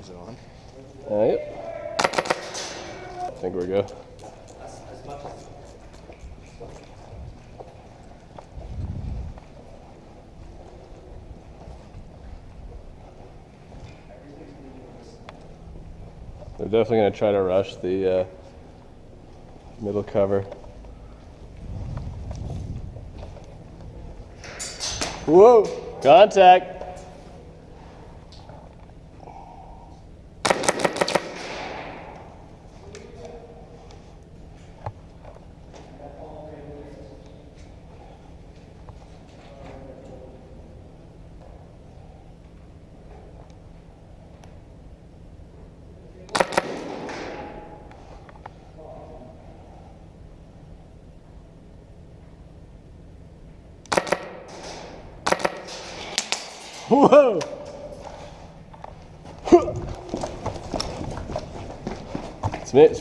Is it on? Yep. I think we're good. They're definitely going to try to rush the middle cover. Whoa! Contact! Whoa! Smith.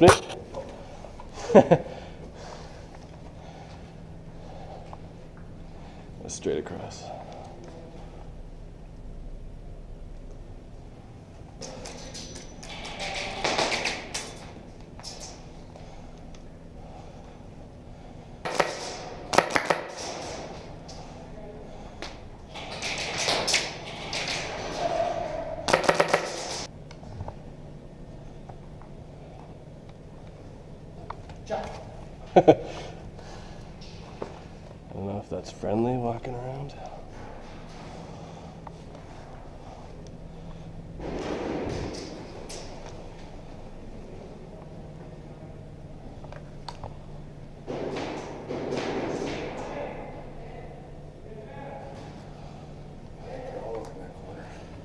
Straight across. I don't know if that's friendly walking around.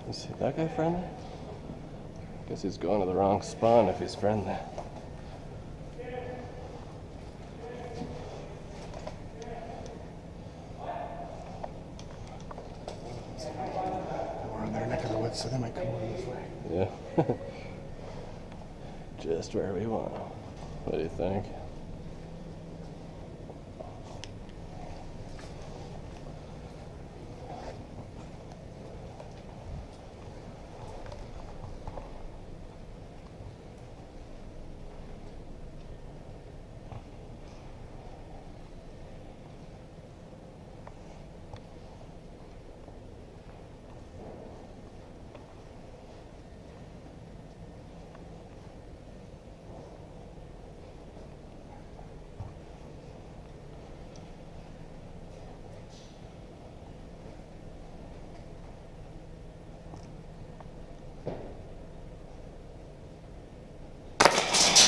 Is that guy friendly? Guess he's going to the wrong spawn if he's friendly. We're on their neck of the woods, so they might come over this way. Yeah. Just where we want. What do you think?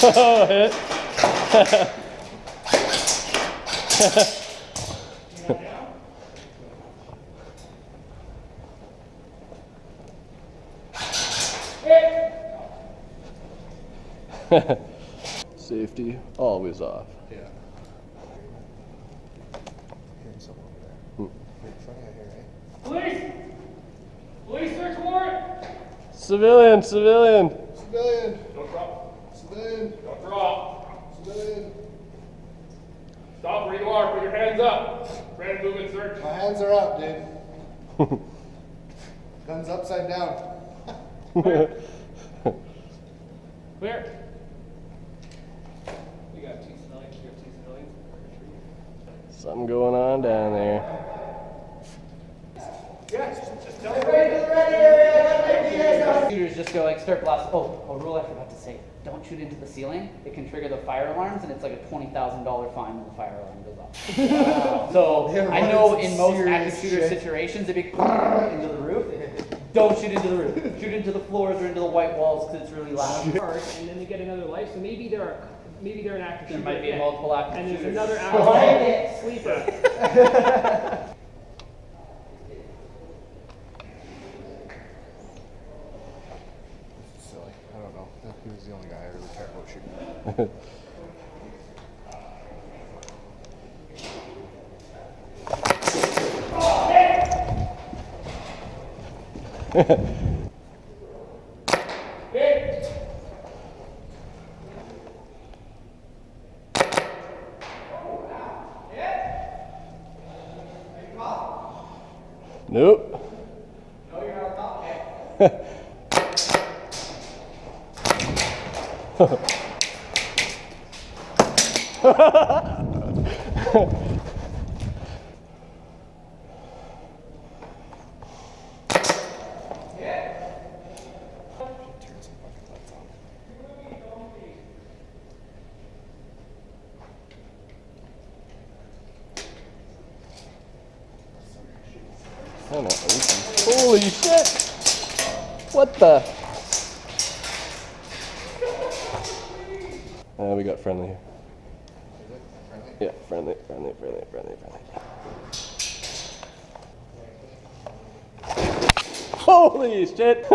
Oh, hit. Safety always off. Yeah. Hearing someone over there. Right in front of you here, eh? Police search warrant! Civilian. Civilian! Don't drop. Civilian! Don't drop. Civilian! Stop where you are. Put your hands up. Random movement search. My hands are up, dude. Guns upside down. Clear. You got two civilians. You got two civilians. Something going on down there. Yes. Just tell me. Shooters just go like start blast. Oh, a rule I forgot to say: don't shoot into the ceiling. It can trigger the fire alarms, and it's like a $20,000 fine when the fire alarm goes off. So They're I know running in some most active serious shooter shit. situations, it'd be into the roof. Don't shoot into the roof. Shoot into the floors or into the white walls because it's really loud. And then they get another life. So maybe they're an active There shooter might be again. multiple active And there's shooters. another active sleeper. Silly. I don't know. He was the only guy I really cared about shooting. Nope. Holy shit! What the? We got friendly here. Yeah, friendly. Holy shit!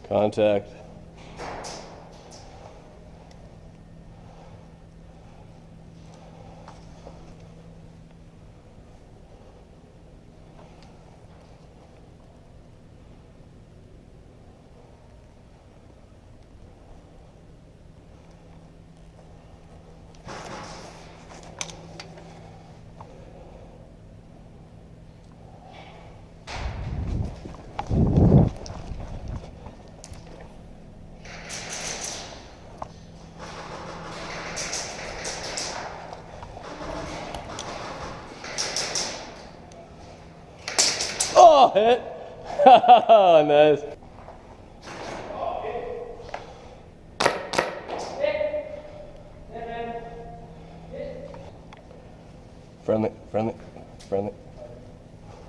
Contact. Oh, hit! Nice. Friendly.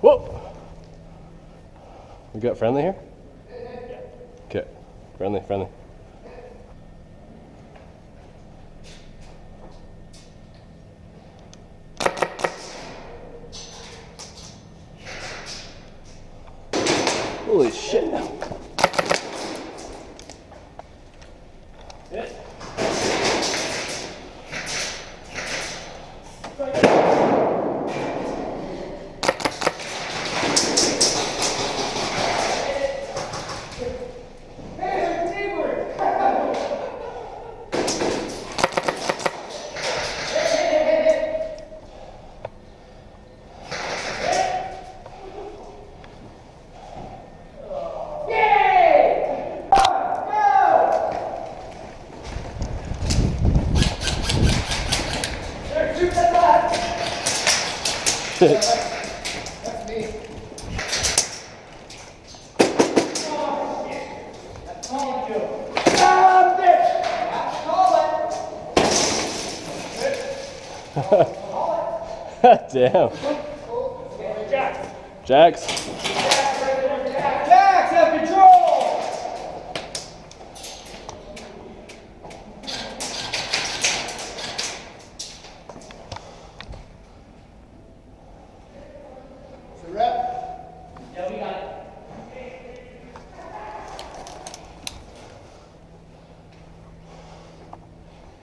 Whoa! We got friendly here? Okay. Friendly. Holy shit. That's me. Damn. Jax. Jax, have control! So rep. Yeah, we got it.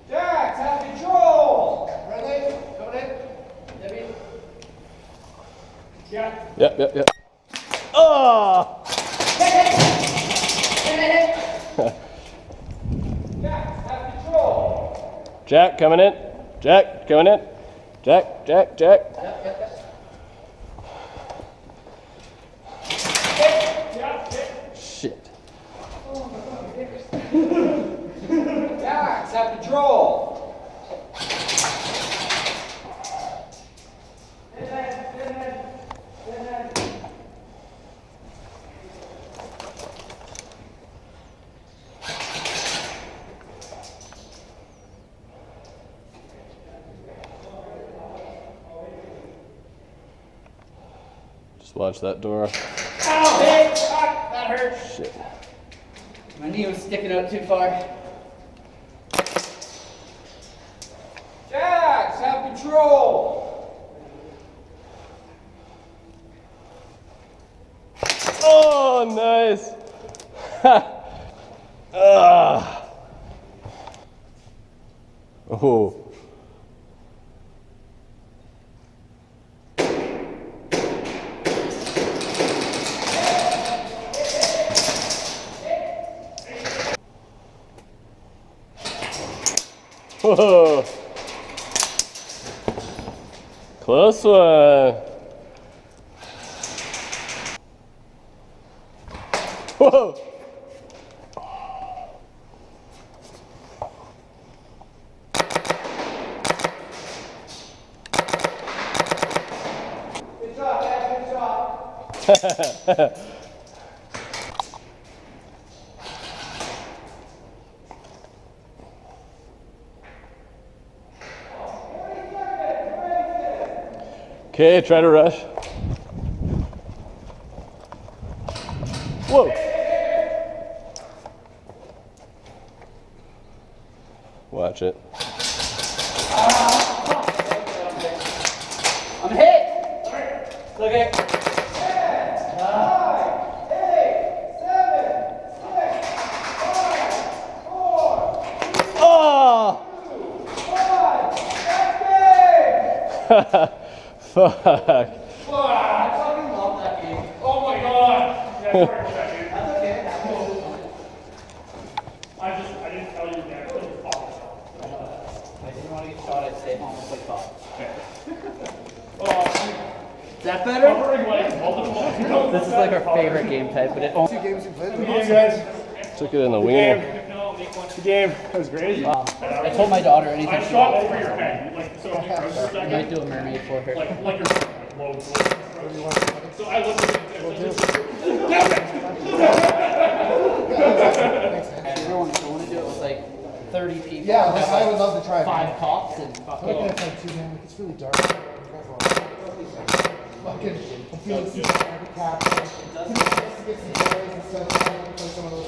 Jax, have control! Friendly, coming in. Debbie. Yeah. Yep. Oh! Jax, have control! Jack coming in. Jack coming in. Jack. Shit. Jax, have control! Just watch that door. Ow, babe! Ah, that hurt. Shit. My knee was sticking out too far. Jax, have control! Oh, nice. Oh. Whoa. Close one. Whoa! Good job, Dad, good job. Okay, try to rush. Whoa! Watch it. I'm hit! It's okay. Oh! Fuck. I fucking love that game. Oh my god! Yeah, sorry for that, dude. That's okay. I didn't tell you that. I was talking. I didn't want to get shot, I'd stay home and play COD. Oh, Is that better? covering like multiple. This is like our favorite game type, but it only. 2 games you played. Good game, guys. Took it in the wiener. Good game. That was great. I told my daughter I anything she shot wants. over your head. Like, so if you crouch for a I might second, do a mermaid for her. like you're low. So I looked at it. Everyone was going to do it with like 30 people. Yeah, I would love to try it. 5 cops and fucking. It's like 2 games. It's really dark. Fucking, I feel like it's cap. It doesn't get some boys and stuff. Play some of those